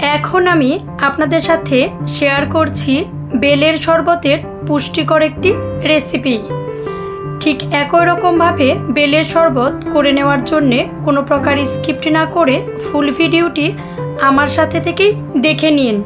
এখন আমি আপনাদের সাথে শেয়ার করছি বেলের শরবতের পুষ্টিকর একটি রেসিপি। ঠিক একই রকমভাবে বেলের শরবত করে নেওয়ার জন্যে কোনো প্রকার স্কিপ্ট না করে ফুল ভিডিওটি আমার সাথে থেকেই দেখে নিন।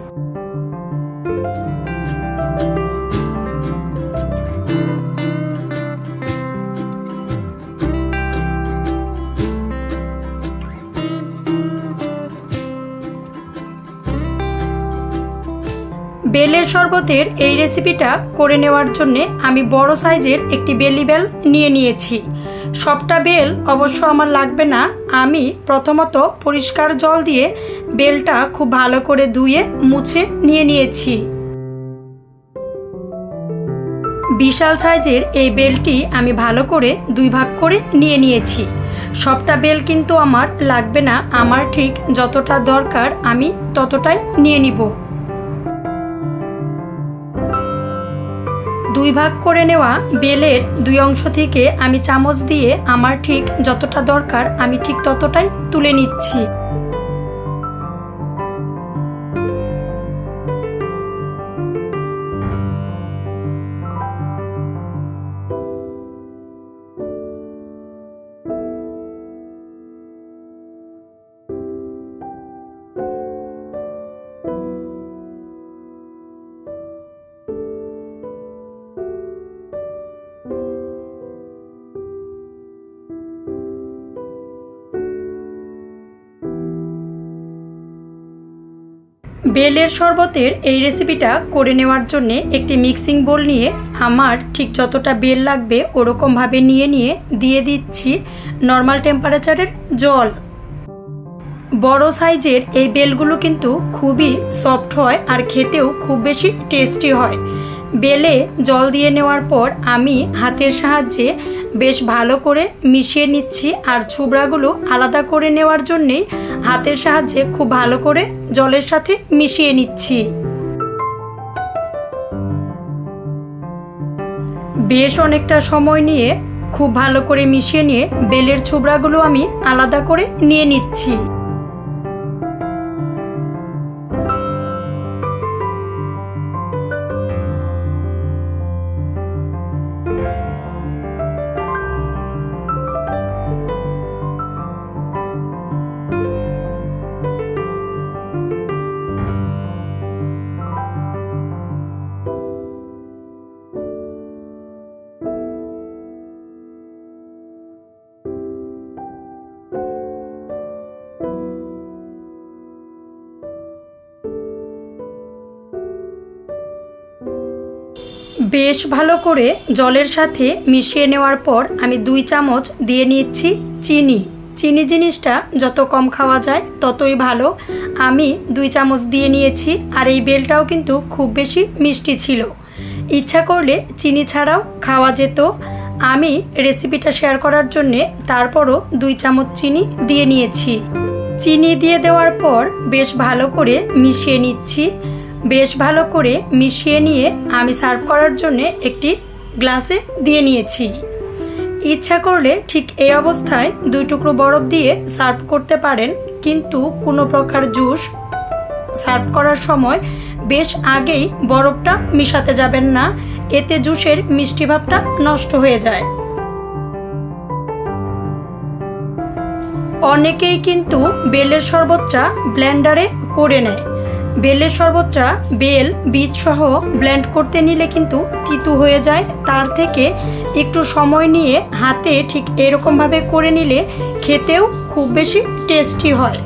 বেলের শরবতের এই রেসিপিটা করে নেওয়ার জন্য আমি বড় সাইজের একটি বেলি বেল নিয়ে নিয়েছি। সবটা বেল অবশ্য আমার লাগবে না। আমি প্রথমত পরিষ্কার জল দিয়ে বেলটা খুব ভালো করে ধুয়ে মুছে নিয়ে নিয়েছি। বিশাল সাইজের এই বেলটি আমি ভালো করে দুই ভাগ করে নিয়ে নিয়েছি। সবটা বেল কিন্তু আমার লাগবে না, আমার ঠিক যতটা দরকার আমি ততটাই নিয়ে নিব। দুই ভাগ করে নেওয়া বেলের দুই অংশ থেকে আমি চামচ দিয়ে আমার ঠিক যতটা দরকার আমি ঠিক ততটাই তুলে নিচ্ছি। বেলের শরবতের এই রেসিপিটা করে নেওয়ার জন্য একটি মিক্সিং বোল নিয়ে আমার ঠিক যতটা বেল লাগবে ওরকমভাবে নিয়ে দিয়ে দিচ্ছি নর্মাল টেম্পারেচারের জল। বড় সাইজের এই বেলগুলো কিন্তু খুবই সফট হয় আর খেতেও খুব বেশি টেস্টি হয়। বেলে জল দিয়ে নেওয়ার পর আমি হাতের সাহায্যে বেশ ভালো করে মিশিয়ে নিচ্ছি আর ছুবড়াগুলো আলাদা করে নেওয়ার জন্যেই হাতের সাহায্যে খুব ভালো করে জলের সাথে মিশিয়ে নিচ্ছি। বেশ অনেকটা সময় নিয়ে খুব ভালো করে মিশিয়ে নিয়ে বেলের ছুবড়াগুলো আমি আলাদা করে নিয়ে নিচ্ছি। বেশ ভালো করে জলের সাথে মিশিয়ে নেওয়ার পর আমি 2 চামচ দিয়ে নিচ্ছি চিনি। চিনি জিনিসটা যত কম খাওয়া যায় ততই ভালো। আমি 2 চামচ দিয়ে নিয়েছি আর এই বেলটাও কিন্তু খুব বেশি মিষ্টি ছিল। ইচ্ছা করলে চিনি ছাড়াও খাওয়া যেত। আমি রেসিপিটা শেয়ার করার জন্যে তারপরও 2 চামচ চিনি দিয়ে নিয়েছি। চিনি দিয়ে দেওয়ার পর বেশ ভালো করে মিশিয়ে নিচ্ছি। বেশ ভালো করে মিশিয়ে নিয়ে আমি সার্ভ করার জন্য একটি গ্লাসে দিয়ে নিয়েছি। ইচ্ছা করলে ঠিক এই অবস্থায় 2 টুকরো বরফ দিয়ে সার্ভ করতে পারেন, কিন্তু কোনো প্রকার জুস সার্ভ করার সময় বেশ আগেই বরফটা মিশাতে যাবেন না, এতে জুসের মিষ্টি ভাবটা নষ্ট হয়ে যায়। অনেকেই কিন্তু বেলের শরবতটা ব্লেন্ডারে করে নেয়। বেলের শরবতটা বেল বীজ সহ ব্লেন্ড করতে নিলে কিন্তু তিতো হয়ে যায়। তার থেকে একটু সময় নিয়ে হাতে ঠিক এরকমভাবে করে নিলে খেতেও খুব বেশি টেস্টি হয়।